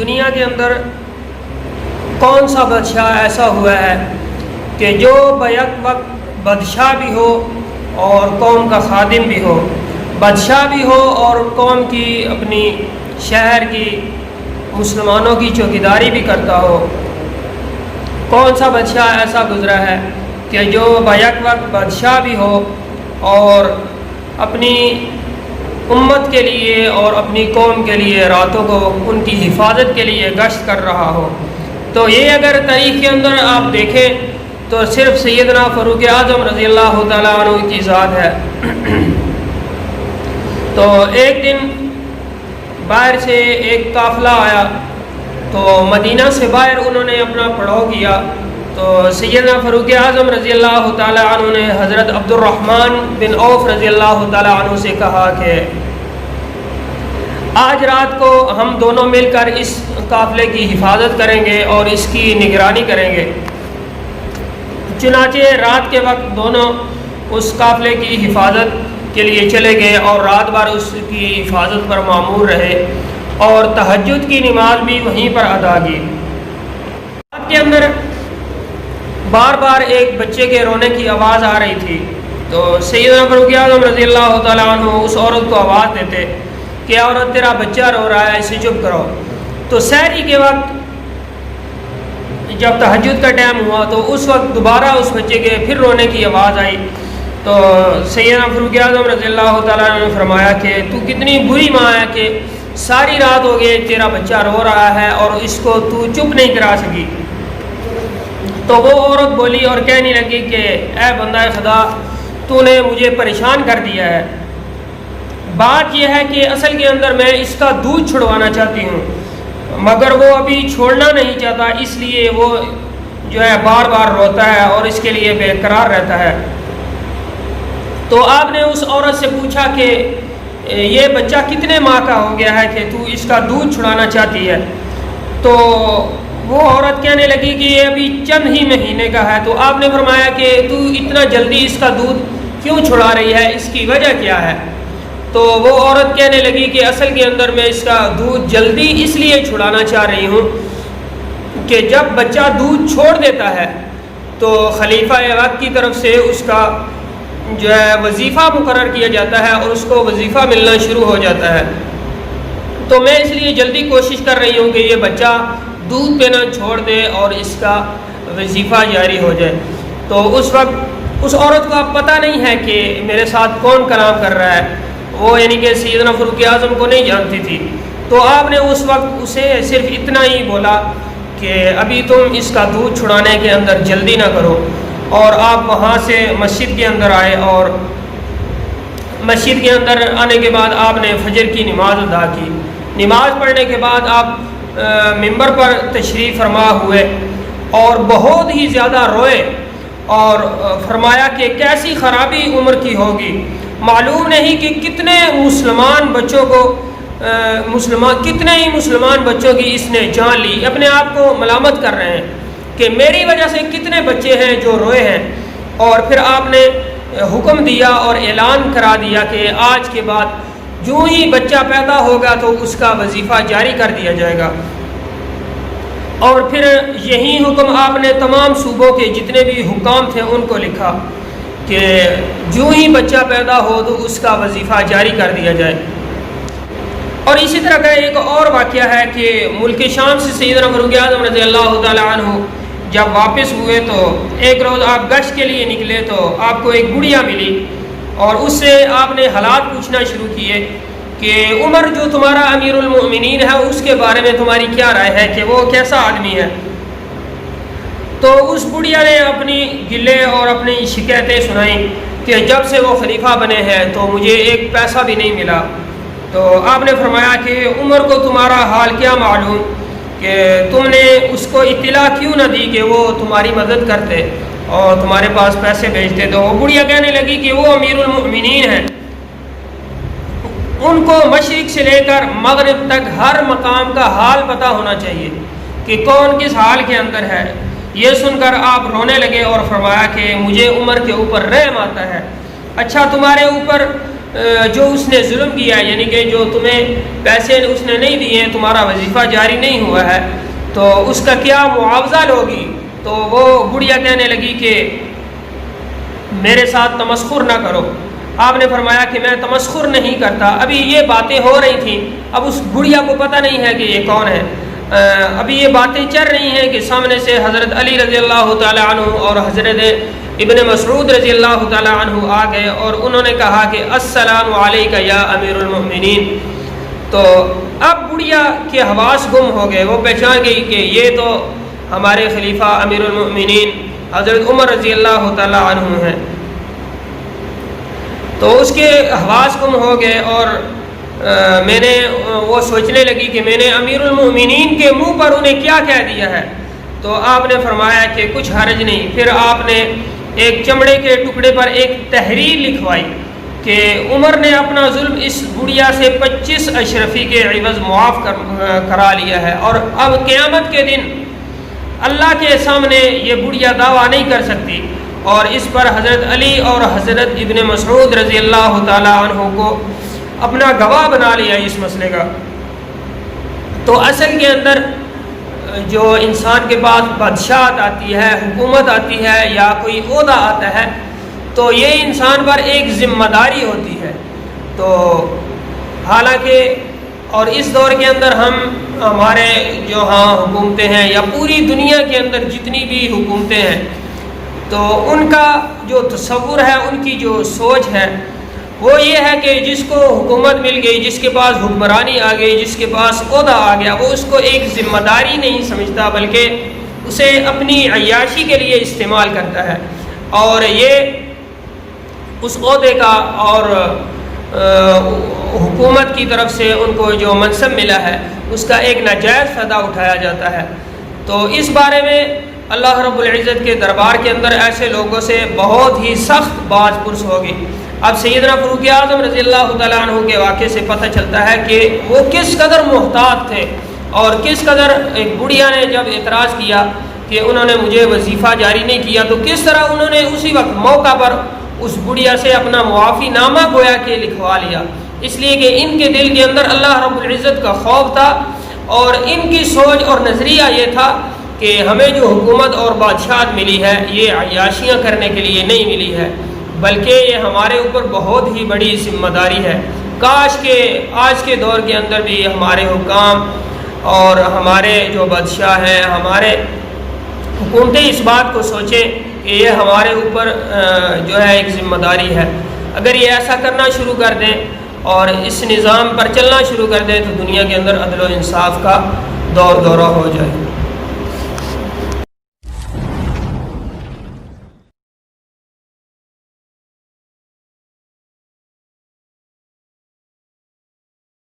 دنیا کے اندر کون سا بادشاہ ایسا ہوا ہے کہ جو بیک وقت بادشاہ بھی ہو اور قوم کا خادم بھی ہو، بادشاہ بھی ہو اور قوم کی اپنی شہر کی مسلمانوں کی چوکیداری بھی کرتا ہو؟ کون سا بادشاہ ایسا گزرا ہے کہ جو بیک وقت بادشاہ بھی ہو اور اپنی امت کے لیے اور اپنی قوم کے لیے راتوں کو ان کی حفاظت کے لیے گشت کر رہا ہو؟ تو یہ اگر تاریخ کے اندر آپ دیکھیں تو صرف سیدنا فاروق اعظم رضی اللہ تعالیٰ عنہ کی ذات ہے۔ تو ایک دن باہر سے ایک قافلہ آیا، تو مدینہ سے باہر انہوں نے اپنا پڑاؤ کیا، تو سیدنا فاروق اعظم رضی اللہ تعالیٰ عنہ نے حضرت عبد الرحمن بن عوف رضی اللہ تعالیٰ عنہ سے کہا کہ آج رات کو ہم دونوں مل کر اس قافلے کی حفاظت کریں گے اور اس کی نگرانی کریں گے۔ چنانچہ رات کے وقت دونوں اس قافلے کی حفاظت کے لیے چلے گئے اور رات بھر اس کی حفاظت پر مامور رہے اور تہجد کی نماز بھی وہیں پر ادا کی۔ رات کے اندر بار بار ایک بچے کے رونے کی آواز آ رہی تھی، تو سیدنا فاروق اعظم رضی اللہ تعالیٰ عنہ اس عورت کو آواز دیتے کہ عورت تیرا بچہ رو رہا ہے، اسے چپ کرو۔ تو سحری کے وقت جب تہجد کا ٹائم ہوا تو اس وقت دوبارہ اس بچے کے پھر رونے کی آواز آئی، تو سیدنا فاروق اعظم رضی اللہ تعالیٰ عنہ نے فرمایا کہ تو کتنی بری ماں ہے کہ ساری رات ہو گئی تیرا بچہ رو رہا ہے اور اس کو تو چپ نہیں کرا سکی۔ تو وہ عورت بولی اور کہنے لگی کہ اے بندہ خدا، تو نے مجھے پریشان کر دیا ہے۔ بات یہ ہے کہ اصل کے اندر میں اس کا دودھ چھڑوانا چاہتی ہوں، مگر وہ ابھی چھوڑنا نہیں چاہتا، اس لیے وہ جو ہے بار بار روتا ہے اور اس کے لیے بے قرار رہتا ہے۔ تو آپ نے اس عورت سے پوچھا کہ یہ بچہ کتنے ماہ کا ہو گیا ہے کہ تو اس کا دودھ چھڑانا چاہتی ہے؟ تو وہ عورت کہنے لگی کہ یہ ابھی چند ہی مہینے کا ہے۔ تو آپ نے فرمایا کہ تو اتنا جلدی اس کا دودھ کیوں چھڑا رہی ہے، اس کی وجہ کیا ہے؟ تو وہ عورت کہنے لگی کہ اصل کے اندر میں اس کا دودھ جلدی اس لیے چھڑانا چاہ رہی ہوں کہ جب بچہ دودھ چھوڑ دیتا ہے تو خلیفہ وقت کی طرف سے اس کا جو ہے وظیفہ مقرر کیا جاتا ہے اور اس کو وظیفہ ملنا شروع ہو جاتا ہے۔ تو میں اس لیے جلدی کوشش کر رہی ہوں کہ یہ بچہ دودھ پینا چھوڑ دے اور اس کا وظیفہ جاری ہو جائے۔ تو اس وقت اس عورت کو اب پتہ نہیں ہے کہ میرے ساتھ کون کلام کر رہا ہے، وہ یعنی کہ سیدنا فاروق اعظم کو نہیں جانتی تھی۔ تو آپ نے اس وقت اسے صرف اتنا ہی بولا کہ ابھی تم اس کا دودھ چھڑانے کے اندر جلدی نہ کرو، اور آپ وہاں سے مسجد کے اندر آئے، اور مسجد کے اندر آنے کے بعد آپ نے فجر کی نماز ادا کی۔ نماز پڑھنے کے بعد آپ ممبر پر تشریف فرما ہوئے اور بہت ہی زیادہ روئے اور فرمایا کہ کیسی خرابی عمر کی ہوگی، معلوم نہیں کہ کتنے مسلمان بچوں کو کتنے ہی مسلمان بچوں کی اس نے جان لی۔ اپنے آپ کو ملامت کر رہے ہیں کہ میری وجہ سے کتنے بچے ہیں جو روئے ہیں۔ اور پھر آپ نے حکم دیا اور اعلان کرا دیا کہ آج کے بعد جو ہی بچہ پیدا ہوگا تو اس کا وظیفہ جاری کر دیا جائے گا۔ اور پھر یہی حکم آپ نے تمام صوبوں کے جتنے بھی حکام تھے ان کو لکھا کہ جو ہی بچہ پیدا ہو تو اس کا وظیفہ جاری کر دیا جائے۔ اور اسی طرح کا ایک اور واقعہ ہے کہ ملک شام سے سیدنا فاروق اعظم رضی اللہ تعالیٰ عنہ جب واپس ہوئے تو ایک روز آپ گشت کے لیے نکلے تو آپ کو ایک گڑیا ملی، اور اس سے آپ نے حالات پوچھنا شروع کیے کہ عمر جو تمہارا امیر المؤمنین ہے اس کے بارے میں تمہاری کیا رائے ہے کہ وہ کیسا آدمی ہے؟ تو اس بڑھیا نے اپنی گلے اور اپنی شکایتیں سنائیں کہ جب سے وہ خلیفہ بنے ہیں تو مجھے ایک پیسہ بھی نہیں ملا۔ تو آپ نے فرمایا کہ عمر کو تمہارا حال کیا معلوم کہ تم نے اس کو اطلاع کیوں نہ دی کہ وہ تمہاری مدد کرتے اور تمہارے پاس پیسے بھیجتے؟ تو وہ بڑھیا کہنے لگی کہ وہ امیر المؤمنین ہیں، ان کو مشرق سے لے کر مغرب تک ہر مقام کا حال پتہ ہونا چاہیے کہ کون کس حال کے اندر ہے۔ یہ سن کر آپ رونے لگے اور فرمایا کہ مجھے عمر کے اوپر رحم آتا ہے۔ اچھا تمہارے اوپر جو اس نے ظلم کیا ہے، یعنی کہ جو تمہیں پیسے اس نے نہیں دیے، تمہارا وظیفہ جاری نہیں ہوا ہے، تو اس کا کیا معاوضہ لوگی؟ تو وہ بڑھیا کہنے لگی کہ میرے ساتھ تمسخر نہ کرو۔ آپ نے فرمایا کہ میں تمسخر نہیں کرتا۔ ابھی یہ باتیں ہو رہی تھیں، اب اس بڑھیا کو پتہ نہیں ہے کہ یہ کون ہے۔ ابھی یہ باتیں چل رہی ہیں کہ سامنے سے حضرت علی رضی اللہ تعالیٰ عنہ اور حضرت ابن مسعود رضی اللہ تعالیٰ عنہ آ گئے اور انہوں نے کہا کہ السلام علیکہ یا امیر المؤمنین۔ تو اب بڑھیا کے حواس گم ہو گئے، وہ پہچان گئی کہ یہ تو ہمارے خلیفہ امیر المؤمنین حضرت عمر رضی اللہ تعالیٰ عنہ ہیں۔ تو اس کے حواس گم ہو گئے اور وہ سوچنے لگی کہ میں نے امیر المؤمنین کے منہ پر انہیں کیا کہہ دیا ہے۔ تو آپ نے فرمایا کہ کچھ حرج نہیں۔ پھر آپ نے ایک چمڑے کے ٹکڑے پر ایک تحریر لکھوائی کہ عمر نے اپنا ظلم اس بڑھیا سے 25 اشرفی کے عوض معاف کرا لیا ہے، اور اب قیامت کے دن اللہ کے سامنے یہ بڑھیا دعویٰ نہیں کر سکتی۔ اور اس پر حضرت علی اور حضرت ابن مسعود رضی اللہ تعالیٰ عنہ کو اپنا گواہ بنا لیا اس مسئلے کا۔ تو اصل کے اندر جو انسان کے پاس بادشاہت آتی ہے، حکومت آتی ہے یا کوئی عہدہ آتا ہے، تو یہ انسان پر ایک ذمہ داری ہوتی ہے۔ تو حالانکہ اور اس دور کے اندر ہمارے جو حکومتیں ہیں یا پوری دنیا کے اندر جتنی بھی حکومتیں ہیں، تو ان کا جو تصور ہے، ان کی جو سوچ ہے، وہ یہ ہے کہ جس کو حکومت مل گئی، جس کے پاس حکمرانی آ گئی، جس کے پاس عہدہ آ گیا، وہ اس کو ایک ذمہ داری نہیں سمجھتا، بلکہ اسے اپنی عیاشی کے لیے استعمال کرتا ہے، اور یہ اس عہدے کا اور حکومت کی طرف سے ان کو جو منصب ملا ہے اس کا ایک ناجائز فائدہ اٹھایا جاتا ہے۔ تو اس بارے میں اللہ رب العزت کے دربار کے اندر ایسے لوگوں سے بہت ہی سخت باز پرس ہوگی۔ اب سیدنا فاروق اعظم رضی اللہ تعالیٰ عنہ کے واقعے سے پتہ چلتا ہے کہ وہ کس قدر محتاط تھے، اور کس قدر ایک بڑھیا نے جب اعتراض کیا کہ انہوں نے مجھے وظیفہ جاری نہیں کیا، تو کس طرح انہوں نے اسی وقت موقع پر اس بڑھیا سے اپنا معافی نامہ گویا کہ لکھوا لیا، اس لیے کہ ان کے دل کے اندر اللہ رب العزت کا خوف تھا، اور ان کی سوچ اور نظریہ یہ تھا کہ ہمیں جو حکومت اور بادشاہت ملی ہے یہ عیاشیاں کرنے کے لیے نہیں ملی ہے، بلکہ یہ ہمارے اوپر بہت ہی بڑی ذمہ داری ہے۔ کاش کہ آج کے دور کے اندر بھی ہمارے حکام اور ہمارے جو بادشاہ ہیں، ہمارے حکومتیں اس بات کو سوچیں کہ یہ ہمارے اوپر جو ہے ایک ذمہ داری ہے۔ اگر یہ ایسا کرنا شروع کر دیں اور اس نظام پر چلنا شروع کر دیں تو دنیا کے اندر عدل و انصاف کا دورہ ہو جائے۔